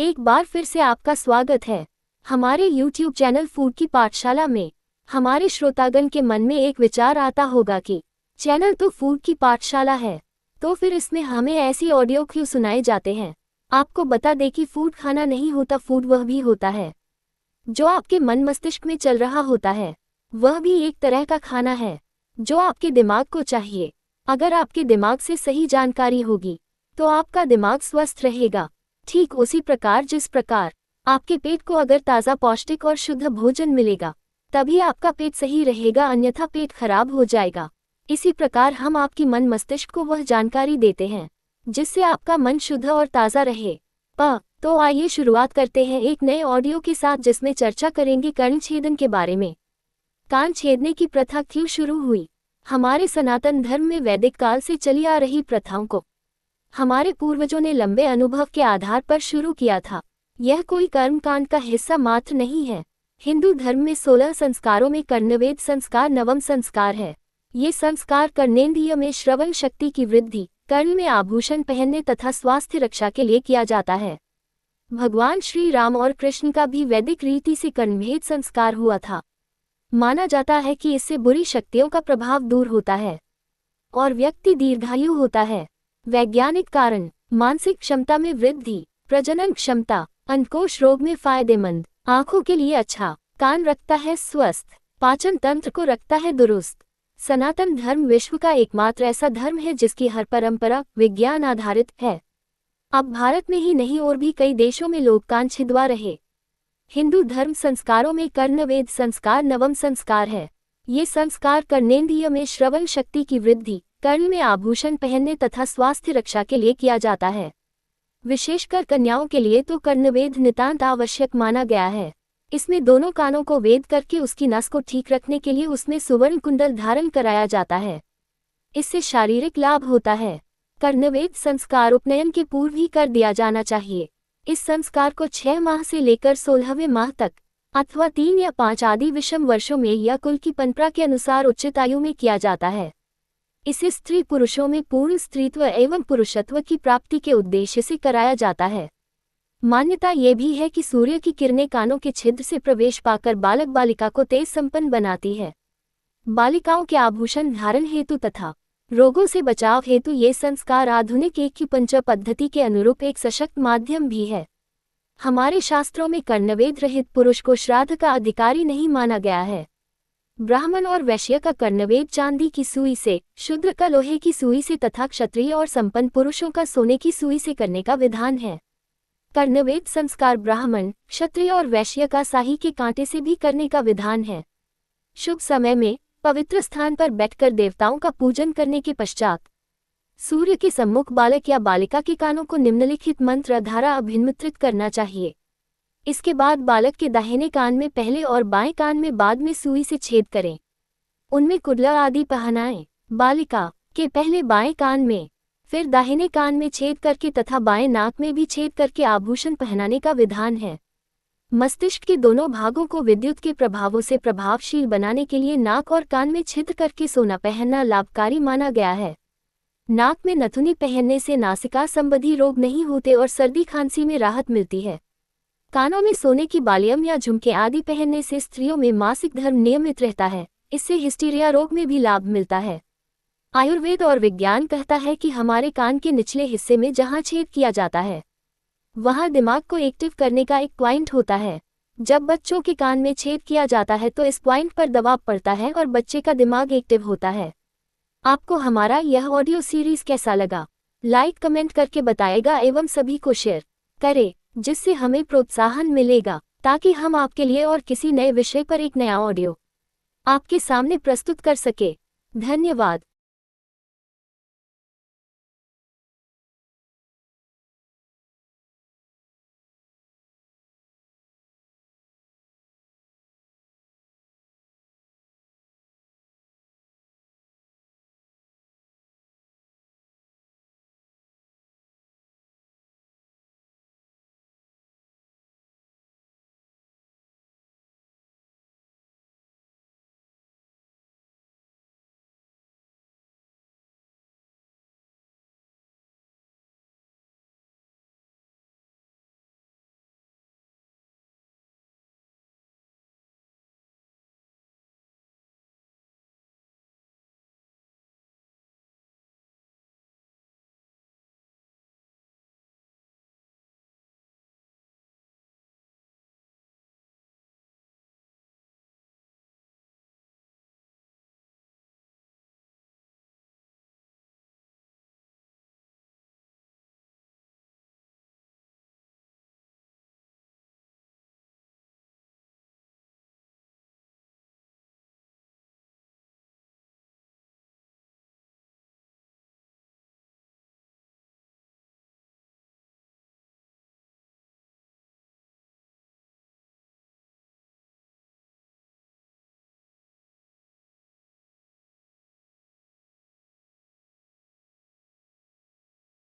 एक बार फिर से आपका स्वागत है हमारे YouTube चैनल फूड की पाठशाला में। हमारे श्रोतागण के मन में एक विचार आता होगा कि चैनल तो फूड की पाठशाला है, तो फिर इसमें हमें ऐसी ऑडियो क्यों सुनाए जाते हैं। आपको बता दें कि फूड खाना नहीं होता, फूड वह भी होता है जो आपके मन मस्तिष्क में चल रहा होता है। वह भी एक तरह का खाना है जो आपके दिमाग को चाहिए। अगर आपके दिमाग से सही जानकारी होगी तो आपका दिमाग स्वस्थ रहेगा। ठीक उसी प्रकार जिस प्रकार आपके पेट को अगर ताज़ा पौष्टिक और शुद्ध भोजन मिलेगा तभी आपका पेट सही रहेगा, अन्यथा पेट खराब हो जाएगा। इसी प्रकार हम आपकी मन मस्तिष्क को वह जानकारी देते हैं जिससे आपका मन शुद्ध और ताज़ा रहे। तो आइए शुरुआत करते हैं एक नए ऑडियो के साथ, जिसमें चर्चा करेंगे कर्ण छेदन के बारे में। कान छेदने की प्रथा क्यों शुरू हुई? हमारे सनातन धर्म में वैदिक काल से चली आ रही प्रथाओं को हमारे पूर्वजों ने लंबे अनुभव के आधार पर शुरू किया था। यह कोई कर्मकांड का हिस्सा मात्र नहीं है। हिंदू धर्म में 16 संस्कारों में कर्णवेद संस्कार नवम संस्कार है। ये संस्कार कर्णेंद्रिय में श्रवण शक्ति की वृद्धि, कर्ण में आभूषण पहनने तथा स्वास्थ्य रक्षा के लिए किया जाता है। भगवान श्री राम और कृष्ण का भी वैदिक रीति से कर्णभेद संस्कार हुआ था। माना जाता है कि इससे बुरी शक्तियों का प्रभाव दूर होता है और व्यक्ति दीर्घायु होता है। वैज्ञानिक कारण: मानसिक क्षमता में वृद्धि, प्रजनन क्षमता, अंडकोश रोग में फायदेमंद, आंखों के लिए अच्छा, कान रखता है स्वस्थ, पाचन तंत्र को रखता है दुरुस्त। सनातन धर्म विश्व का एकमात्र ऐसा धर्म है जिसकी हर परंपरा विज्ञान आधारित है। अब भारत में ही नहीं और भी कई देशों में लोग कान छिदवा रहे। हिंदू धर्म संस्कारों में कर्णवेद संस्कार नवम संस्कार है। ये संस्कार कर्णेंद्रिय में श्रवण शक्ति की वृद्धि, कर्ण में आभूषण पहनने तथा स्वास्थ्य रक्षा के लिए किया जाता है। विशेषकर कन्याओं के लिए तो कर्णवेद नितांत आवश्यक माना गया है। इसमें दोनों कानों को वेद करके उसकी नस को ठीक रखने के लिए उसमें सुवर्ण कुंडल धारण कराया जाता है। इससे शारीरिक लाभ होता है। कर्णवेद संस्कार उपनयन के पूर्व ही कर दिया जाना चाहिए। इस संस्कार को 6 माह से लेकर 16वें माह तक अथवा 3 या 5 आदि विषम वर्षों में या कुल की परंपरा के अनुसार उचित आयु में किया जाता है। इसे स्त्री पुरुषों में पूर्ण स्त्रीत्व एवं पुरुषत्व की प्राप्ति के उद्देश्य से कराया जाता है। मान्यता ये भी है कि सूर्य की किरणें कानों के छिद्र से प्रवेश पाकर बालक बालिका को तेज संपन्न बनाती है। बालिकाओं के आभूषण धारण हेतु तथा रोगों से बचाव हेतु ये संस्कार आधुनिक एक्यूपंक्चर पद्धति के अनुरूप एक सशक्त माध्यम भी है। हमारे शास्त्रों में कर्णवेद रहित पुरुष को श्राद्ध का अधिकारी नहीं माना गया है। ब्राह्मण और वैश्य का कर्णवेद चांदी की सुई से, शूद्र का लोहे की सुई से तथा क्षत्रिय और संपन्न पुरुषों का सोने की सुई से करने का विधान है। कर्णवेद संस्कार ब्राह्मण, क्षत्रिय और वैश्य का साही के कांटे से भी करने का विधान है। शुभ समय में पवित्र स्थान पर बैठकर देवताओं का पूजन करने के पश्चात सूर्य के सम्मुख बालक या बालिका के कानों को निम्नलिखित मंत्र धारा अभिमुद्रित करना चाहिए। इसके बाद बालक के दाहिने कान में पहले और बाएं कान में बाद में सुई से छेद करें। उनमें कुंडला आदि पहनाएं। बालिका के पहले बाएं कान में, फिर दाहिने कान में छेद करके तथा बाएं नाक में भी छेद करके आभूषण पहनाने का विधान है। मस्तिष्क के दोनों भागों को विद्युत के प्रभावों से प्रभावशील बनाने के लिए नाक और कान में छिद्र करके सोना पहनना लाभकारी माना गया है। नाक में नथुनी पहनने से नासिका संबंधी रोग नहीं होते और सर्दी खांसी में राहत मिलती है। कानों में सोने की बालियम या झुमके आदि पहनने से स्त्रियों में मासिक धर्म नियमित रहता है। इससे हिस्टीरिया रोग में भी लाभ मिलता है। आयुर्वेद और विज्ञान कहता है कि हमारे कान के निचले हिस्से में जहां छेद किया जाता है वहां दिमाग को एक्टिव करने का एक पॉइंट होता है। जब बच्चों के कान में छेद किया जाता है तो इस पॉइंट पर दबाव पड़ता है और बच्चे का दिमाग एक्टिव होता है। आपको हमारा यह ऑडियो सीरीज कैसा लगा? लाइक कमेंट करके बताएगा एवं सभी को शेयर करें, जिससे हमें प्रोत्साहन मिलेगा ताकि हम आपके लिए और किसी नए विषय पर एक नया ऑडियो आपके सामने प्रस्तुत कर सके। धन्यवाद।